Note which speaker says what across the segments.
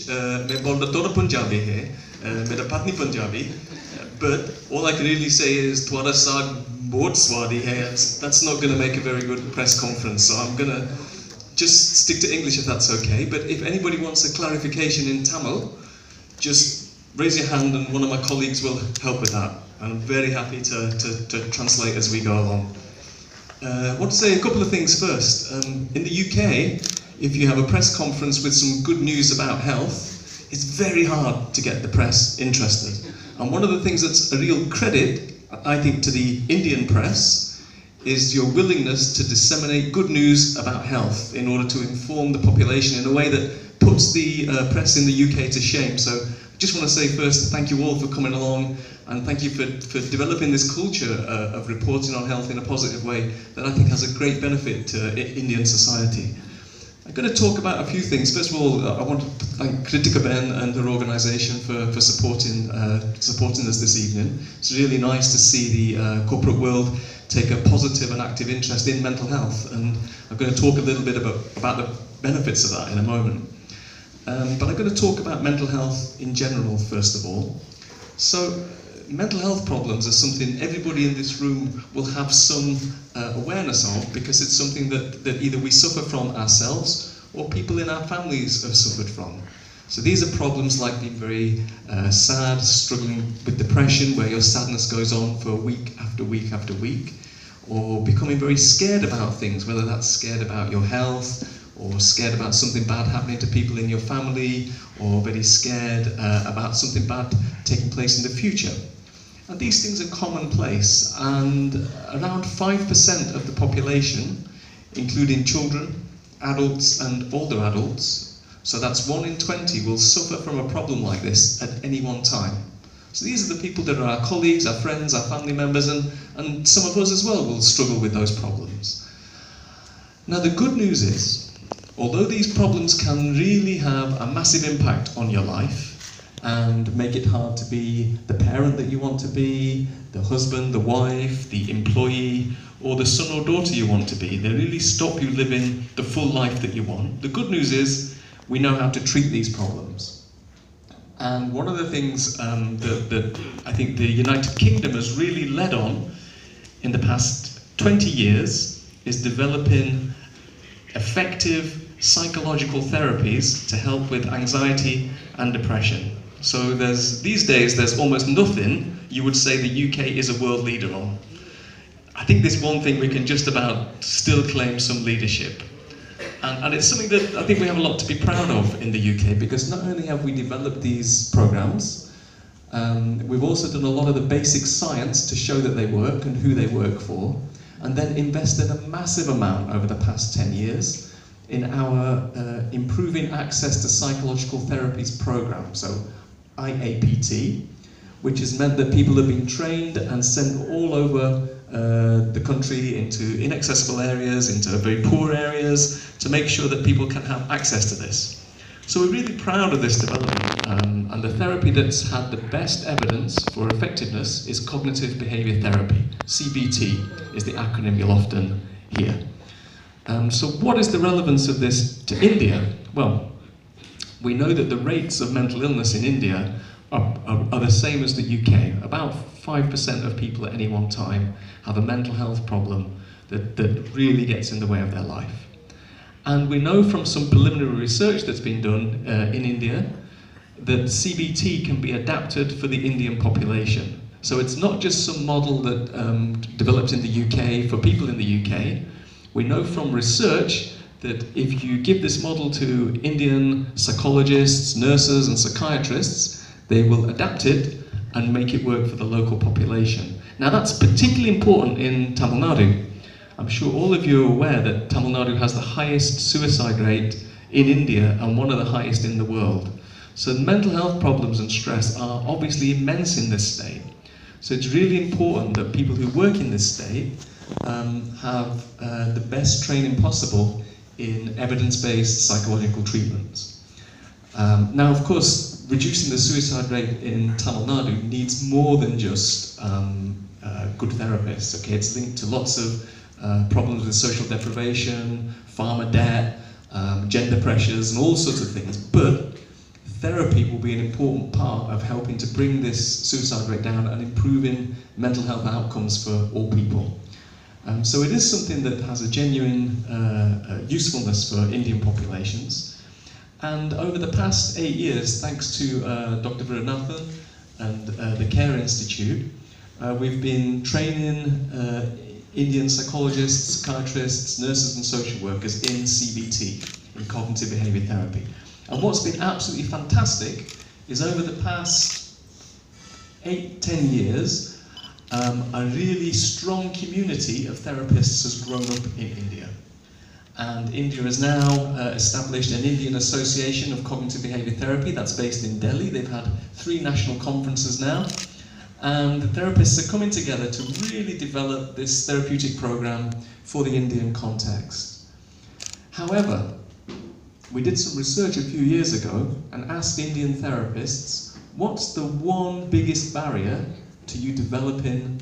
Speaker 1: मैं बोलता थोड़ा Punjabi है, मेरा पत्नी Punjabi, but all I can really say is तुम्हारा साग बहुत स्वादी है. That's not going to make a very good press conference, so I'm going to just stick to English if that's okay. But if anybody wants a clarification in Tamil, just raise your hand and one of my colleagues will help with that. And I'm very happy to translate as we go along. I want to say a couple of things first. In the UK, if you have a press conference with some good news about health, it's very hard to get the press interested. And one of the things that's a real credit, I think, to the Indian press is your willingness to disseminate good news about health in order to inform the population in a way that puts the press in the UK to shame. So I just want to say first, thank you all for coming along, and thank you for developing this culture of reporting on health in a positive way that I think has a great benefit to Indian society. I'm going to talk about a few things. First of all, I want to thank Kritika Ben and her organisation for supporting us this evening. It's really nice to see the corporate world take a positive and active interest in mental health, and I'm going to talk a little bit about the benefits of that in a moment. But I'm going to talk about mental health in general, first of all. So, mental health problems are something everybody in this room will have some awareness of, because it's something that either we suffer from ourselves or people in our families have suffered from. So these are problems like being very sad, struggling with depression, where your sadness goes on for week after week after week, or becoming very scared about things, whether that's scared about your health, or scared about something bad happening to people in your family, or very scared about something bad taking place in the future. And these things are commonplace, and around 5% of the population, including children, adults and older adults, so that's 1 in 20, will suffer from a problem like this at any one time. So these are the people that are our colleagues, our friends, our family members, and some of us as well will struggle with those problems. Now the good news is, although these problems can really have a massive impact on your life and make it hard to be the parent that you want to be, the husband, the wife, the employee, or the son or daughter you want to be, they really stop you living the full life that you want. The good news is we know how to treat these problems. And one of the things that I think the United Kingdom has really led on in the past 20 years is developing effective psychological therapies to help with anxiety and depression. So these days there's almost nothing you would say the UK is a world leader on. I think there's one thing we can just about still claim some leadership. And it's something that I think we have a lot to be proud of in the UK, because not only have we developed these programs, we've also done a lot of the basic science to show that they work and who they work for, and then invested a massive amount over the past 10 years in our Improving Access to Psychological Therapies program, so IAPT, which has meant that people have been trained and sent all over the country into inaccessible areas, into very poor areas, to make sure that people can have access to this. So we're really proud of this development, and the therapy that's had the best evidence for effectiveness is cognitive behaviour therapy. CBT is the acronym you'll often hear. So what is the relevance of this to India? Well, we know that the rates of mental illness in India are the same as the UK. About 5% of people at any one time have a mental health problem that really gets in the way of their life. And we know from some preliminary research that's been done in India that CBT can be adapted for the Indian population. So it's not just some model that developed in the UK for people in the UK. We know from research that if you give this model to Indian psychologists, nurses and psychiatrists, they will adapt it and make it work for the local population. Now that's particularly important in Tamil Nadu. I'm sure all of you are aware that Tamil Nadu has the highest suicide rate in India and one of the highest in the world. So mental health problems and stress are obviously immense in this state. So it's really important that people who work in this state have the best training possible in evidence-based psychological treatments. Now, of course, reducing the suicide rate in Tamil Nadu needs more than just good therapists. Okay, it's linked to lots of problems with social deprivation, pharma debt, gender pressures, and all sorts of things. But therapy will be an important part of helping to bring this suicide rate down and improving mental health outcomes for all people. So it is something that has a genuine usefulness for Indian populations. And over the past 8 years, thanks to Dr. Virunathan and the Care Institute, we've been training Indian psychologists, psychiatrists, nurses and social workers in CBT, in cognitive behaviour therapy. And what's been absolutely fantastic is over the past 8-10 years, a really strong community of therapists has grown up in India. And India has now established an Indian Association of Cognitive Behaviour Therapy that's based in Delhi. They've had 3 national conferences now. And the therapists are coming together to really develop this therapeutic program for the Indian context. However, we did some research a few years ago and asked Indian therapists, what's the one biggest barrier to you developing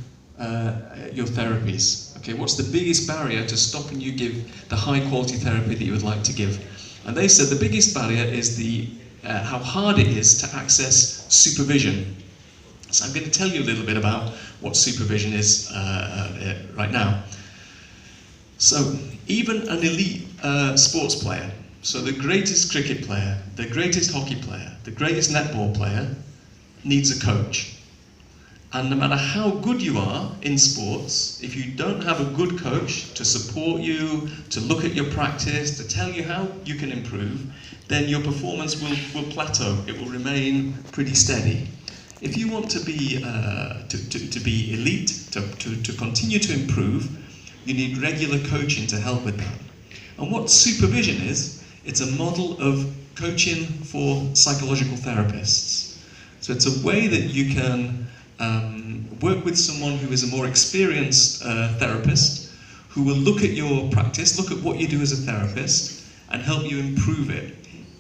Speaker 1: your therapies? Okay, what's the biggest barrier to stopping you give the high quality therapy that you would like to give? And they said the biggest barrier is how hard it is to access supervision. So I'm going to tell you a little bit about what supervision is right now. So even an elite sports player, so the greatest cricket player, the greatest hockey player, the greatest netball player needs a coach. And no matter how good you are in sports, if you don't have a good coach to support you, to look at your practice, to tell you how you can improve, then your performance will plateau. It will remain pretty steady. If you want to be elite, to continue to improve, you need regular coaching to help with that. And what supervision is, it's a model of coaching for psychological therapists. So it's a way that you can work with someone who is a more experienced therapist, who will look at your practice, look at what you do as a therapist, and help you improve it.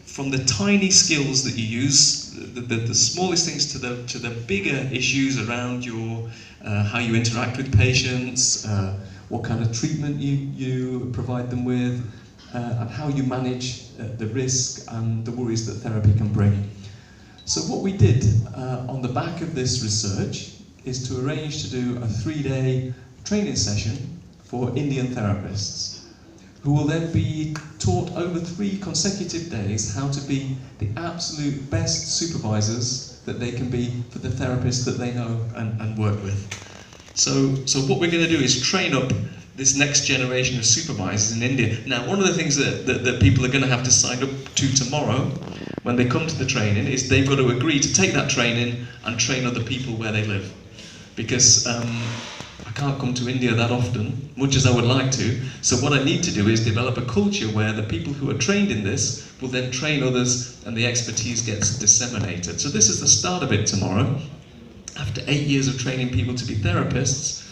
Speaker 1: From the tiny skills that you use, the smallest things to the bigger issues around your how you interact with patients, what kind of treatment you provide them with, and how you manage the risk and the worries that therapy can bring. So what we did on the back of this research is to arrange to do a 3-day training session for Indian therapists, who will then be taught over 3 consecutive days how to be the absolute best supervisors that they can be for the therapists that they know and work with. So what we're going to do is train up this next generation of supervisors in India. Now, one of the things that people are going to have to sign up to tomorrow when they come to the training is they've got to agree to take that training and train other people where they live. Because I can't come to India that often, much as I would like to, so what I need to do is develop a culture where the people who are trained in this will then train others and the expertise gets disseminated. So this is the start of it tomorrow. After 8 years of training people to be therapists,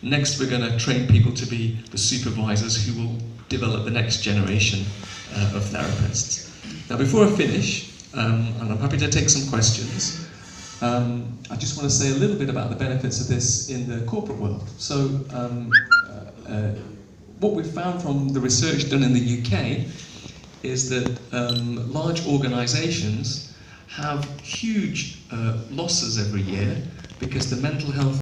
Speaker 1: next we're going to train people to be the supervisors who will develop the next generation of therapists. Now before I finish, and I'm happy to take some questions, I just want to say a little bit about the benefits of this in the corporate world. So what we've found from the research done in the UK is that large organisations have huge losses every year because the mental health